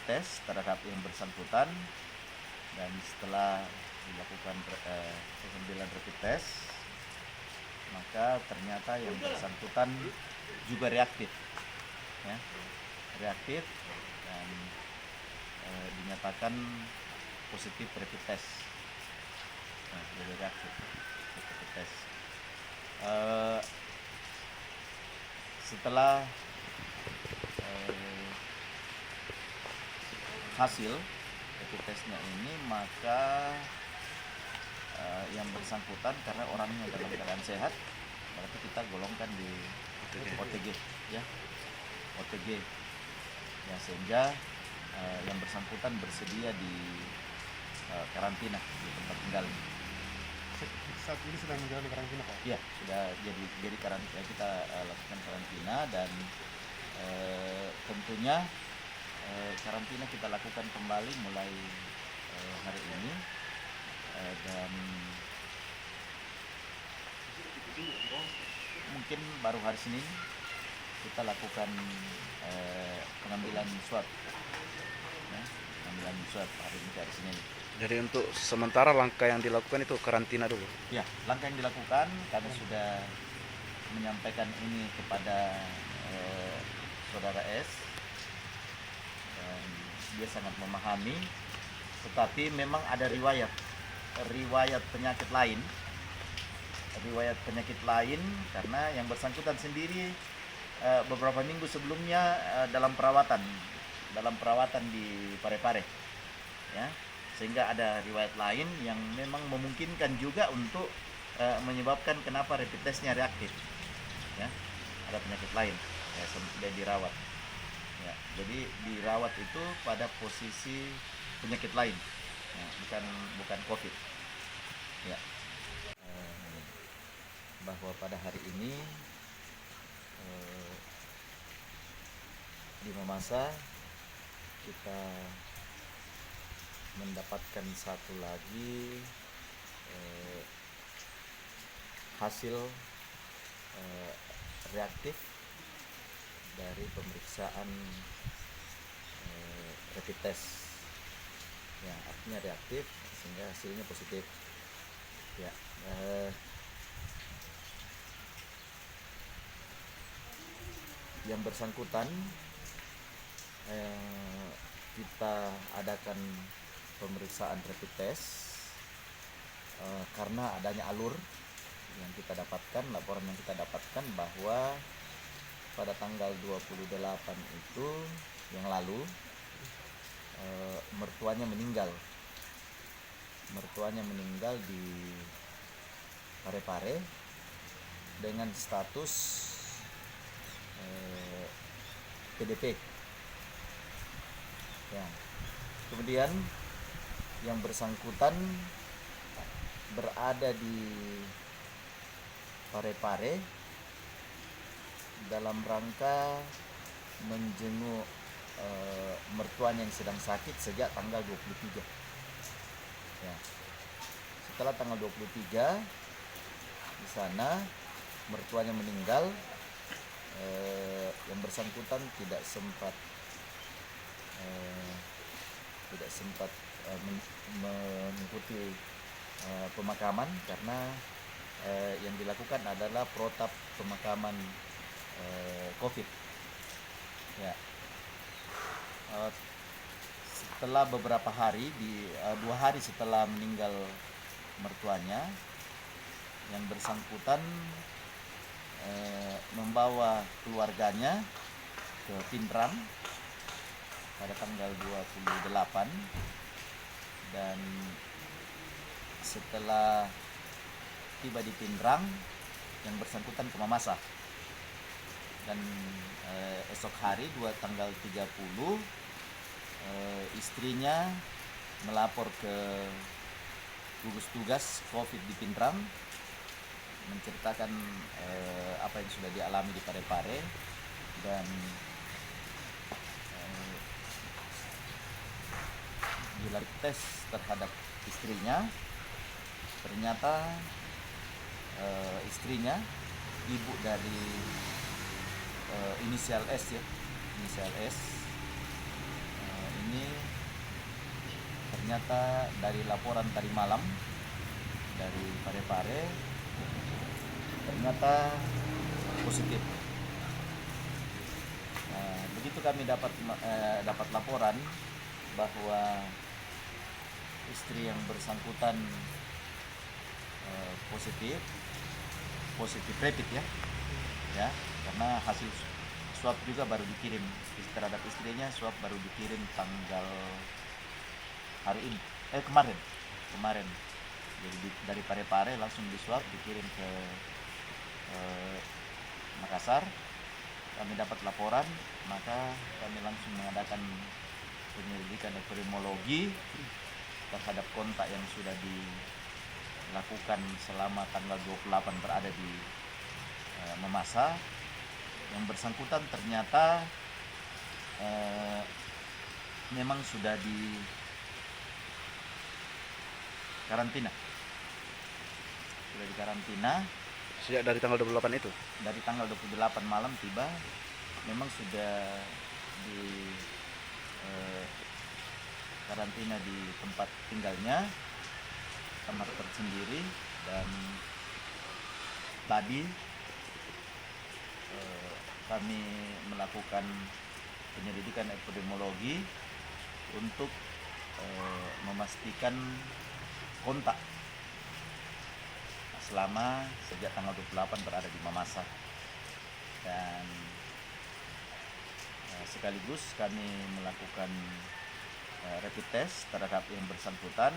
test terhadap yang bersangkutan, dan setelah dilakukan pengambilan rapid test, maka ternyata yang bersangkutan juga reaktif, ya, reaktif dan dinyatakan positif rapid test. Nah, jadi reaktif rapid test. Setelah hasil rapid testnya ini, maka yang bersangkutan karena orangnya dalam keadaan sehat, berarti kita golongkan di OTG, ya, OTG, ya, sehingga yang bersangkutan bersedia di karantina di tempat tinggal. Saat ini sedang menjalani karantina, Pak? Ya, sudah jadi karantina, kita lakukan karantina, dan tentunya karantina kita lakukan kembali mulai hari ini, dan mungkin baru hari Senin kita lakukan pengambilan swab, ya, pengambilan swab hari ini, hari Senin. Jadi untuk sementara langkah yang dilakukan itu karantina dulu? Ya, langkah yang dilakukan kami sudah menyampaikan ini kepada saudara S, dan dia sangat memahami, tetapi memang ada riwayat penyakit lain, karena yang bersangkutan sendiri beberapa minggu sebelumnya dalam perawatan di Parepare, ya, sehingga ada riwayat lain yang memang memungkinkan juga untuk menyebabkan kenapa rapid testnya reaktif, ya, ada penyakit lain, ya, dan dirawat, ya, jadi dirawat itu pada posisi penyakit lain, ya, bukan COVID, ya. Bahwa pada hari ini di Mamasa kita mendapatkan satu lagi hasil reaktif dari pemeriksaan rapid test, ya, artinya reaktif sehingga hasilnya positif, ya. Yang bersangkutan kita adakan pemeriksaan rapid test karena adanya alur yang kita dapatkan, laporan yang kita dapatkan bahwa pada tanggal 28 itu yang lalu mertuanya meninggal di Parepare dengan status PDP, ya. Kemudian yang bersangkutan berada di Parepare dalam rangka menjenguk mertuanya yang sedang sakit sejak tanggal 23, ya. Setelah tanggal 23 di sana mertuanya meninggal, yang bersangkutan tidak sempat mengikuti pemakaman karena yang dilakukan adalah protap pemakaman COVID, ya. Setelah beberapa hari, 2 hari setelah meninggal mertuanya, yang bersangkutan membawa keluarganya ke Pindrang pada tanggal 28, dan setelah tiba di Pindrang yang bersangkutan ke Mamasa, dan esok hari tanggal 30 istrinya melapor ke gugus tugas COVID di Pindrang menceritakan apa yang sudah dialami di Parepare, dan di tes terhadap istrinya ternyata istrinya, ibu dari inisial S, ya, inisial S, ini ternyata dari laporan tadi malam dari Parepare ternyata positif. Begitu kami dapat laporan bahwa istri yang bersangkutan positif rapid ya, karena hasil swab juga baru dikirim terhadap istrinya, swab baru dikirim tanggal hari ini kemarin. Jadi dari Parepare langsung diswab dikirim ke Makassar. Kami dapat laporan, maka kami langsung mengadakan penyelidikan epidemiologi terhadap kontak yang sudah dilakukan selama tanggal 28 berada di Mamasa. Yang bersangkutan ternyata memang sudah di karantina. Sejak dari tanggal 28 itu? Dari tanggal 28 malam tiba, memang sudah di karantina di tempat tinggalnya, kamar tersendiri. Dan tadi kami melakukan penyelidikan epidemiologi untuk memastikan kontak selama sejak tanggal 28 berada di Mamasa. Dan sekaligus kami melakukan rapid test terhadap yang bersangkutan.